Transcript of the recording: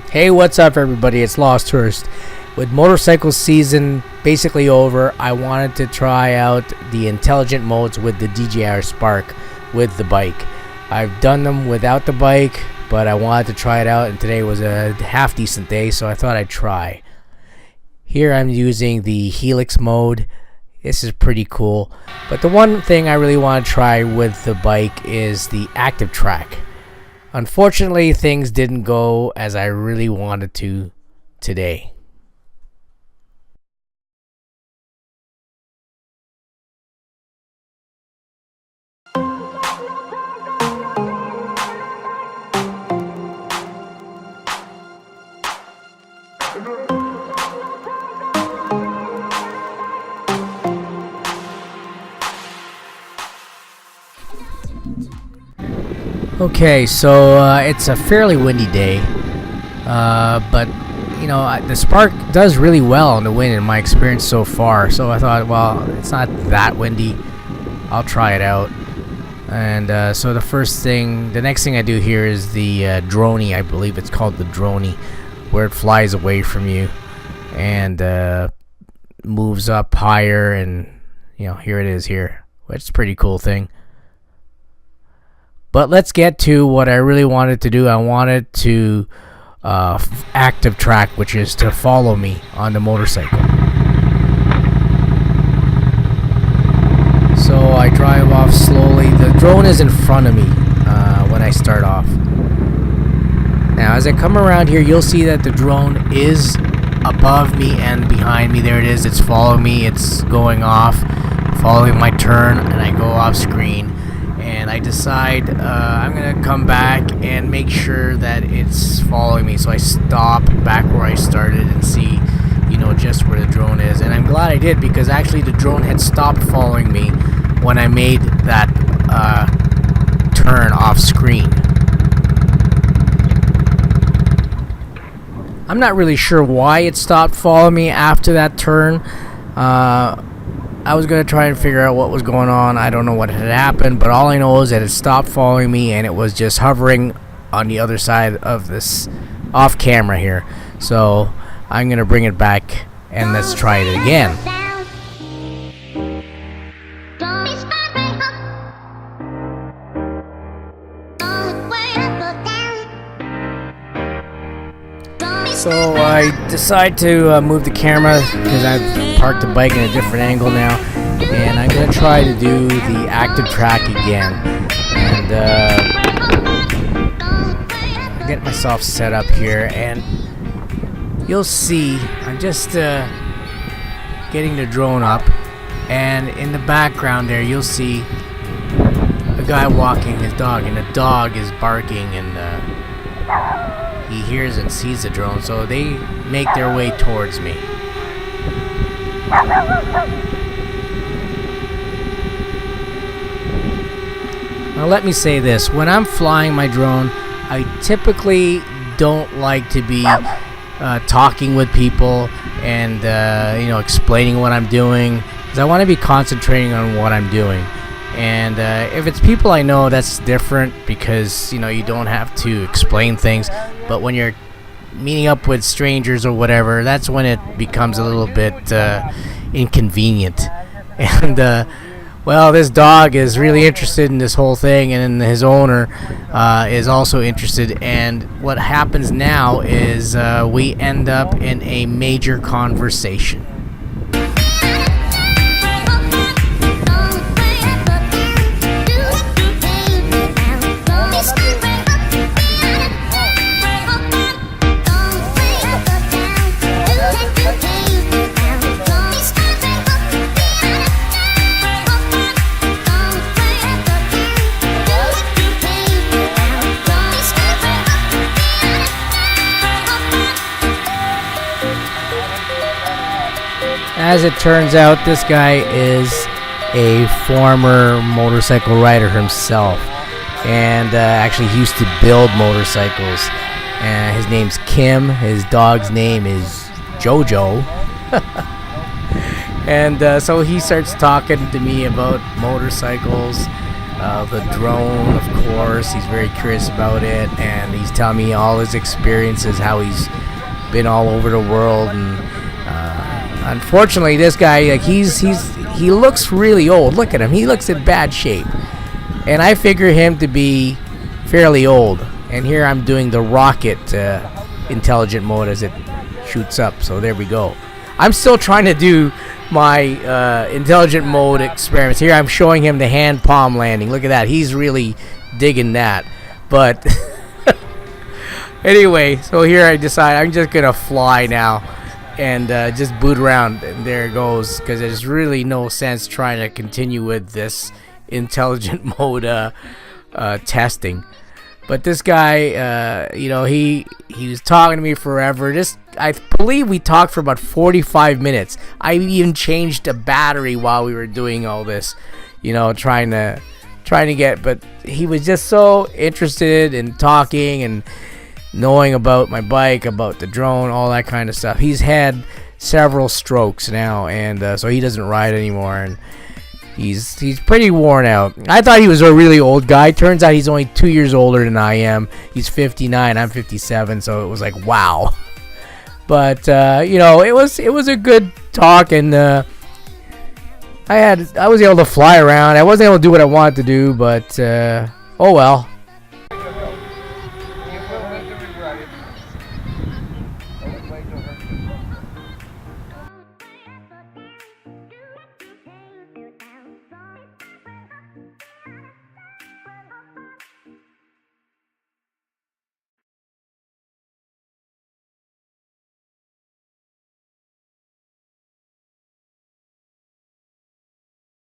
Hey, what's up, everybody? It's Lost Tourist. With motorcycle season basically over, I wanted to try out the intelligent modes with the DJI Spark with the bike. I've done them without the bike, but I wanted to try it out, and today was a half decent day, so I thought I'd try. Here I'm using the Helix mode. This is pretty cool, but the one thing I really want to try with the bike is the active track. Unfortunately, things didn't go as I really wanted to today. Okay, so it's a fairly windy day, but you know, the Spark does really well in the wind in my experience so far. So I thought, well, it's not that windy, I'll try it out. And so the next thing I do here is the droney. I believe it's called the droney, where it flies away from you and moves up higher, and you know, here it is here, which is a pretty cool thing. But let's get to what I really wanted to do. I wanted to active track, which is to follow me on the motorcycle. So I drive off slowly. The drone is in front of me when I start off. Now as I come around here, you'll see that the drone is above me and behind me. There it is. It's following me. It's going off, following my turn, and I go off screen. And I decide I'm gonna come back and make sure that it's following me. So I stop back where I started and see, you know, just where the drone is. And I'm glad I did, because actually the drone had stopped following me when I made that turn off screen. I'm not really sure why it stopped following me after that turn. I was going to try and figure out what was going on. I don't know what had happened, but all I know is that it stopped following me and it was just hovering on the other side of this off camera here. So I'm going to bring it back and let's try it again. So I decide to move the camera because I've parked the bike in a different angle now, and I'm going to try to do the active track again. And get myself set up here, and you'll see I'm just getting the drone up, and in the background there you'll see a guy walking his dog, and the dog is barking, and he hears and sees the drone, so they make their way towards me. Now let me say this, when I'm flying my drone, I typically don't like to be talking with people and you know, explaining what I'm doing, because I want to be concentrating on what I'm doing. And if it's people I know, that's different, because you know, you don't have to explain things. But when you're meeting up with strangers or whatever, that's when it becomes a little bit inconvenient. And well, this dog is really interested in this whole thing, and his owner is also interested. And what happens now is we end up in a major conversation. As it turns out, this guy is a former motorcycle rider himself, and actually he used to build motorcycles. His name's Kim. His dog's name is Jojo. And so he starts talking to me about motorcycles. the drone, of course. He's very curious about it, and he's telling me all his experiences, how he's been all over the world. And unfortunately, this guy, like, he looks really old. Look at him; he looks in bad shape, and I figure him to be fairly old. And here I'm doing the rocket intelligent mode as it shoots up. So there we go. I'm still trying to do my intelligent mode experiments. Here I'm showing him the hand palm landing. Look at that. He's really digging that. But anyway, so here I decide I'm just going to fly now and just boot around. And there it goes, because there's really no sense trying to continue with this intelligent mode testing. But this guy, he was talking to me forever. I believe we talked for about 45 minutes. I even changed a battery while we were doing all this, trying to get. But he was just so interested in talking and knowing about my bike, about the drone, all that kind of stuff. He's had several strokes now, and so he doesn't ride anymore. And He's pretty worn out. I thought he was a really old guy. Turns out he's only 2 years older than I am. He's 59. I'm 57. So it was like, wow. But it was a good talk, and I was able to fly around. I wasn't able to do what I wanted to do, but oh well.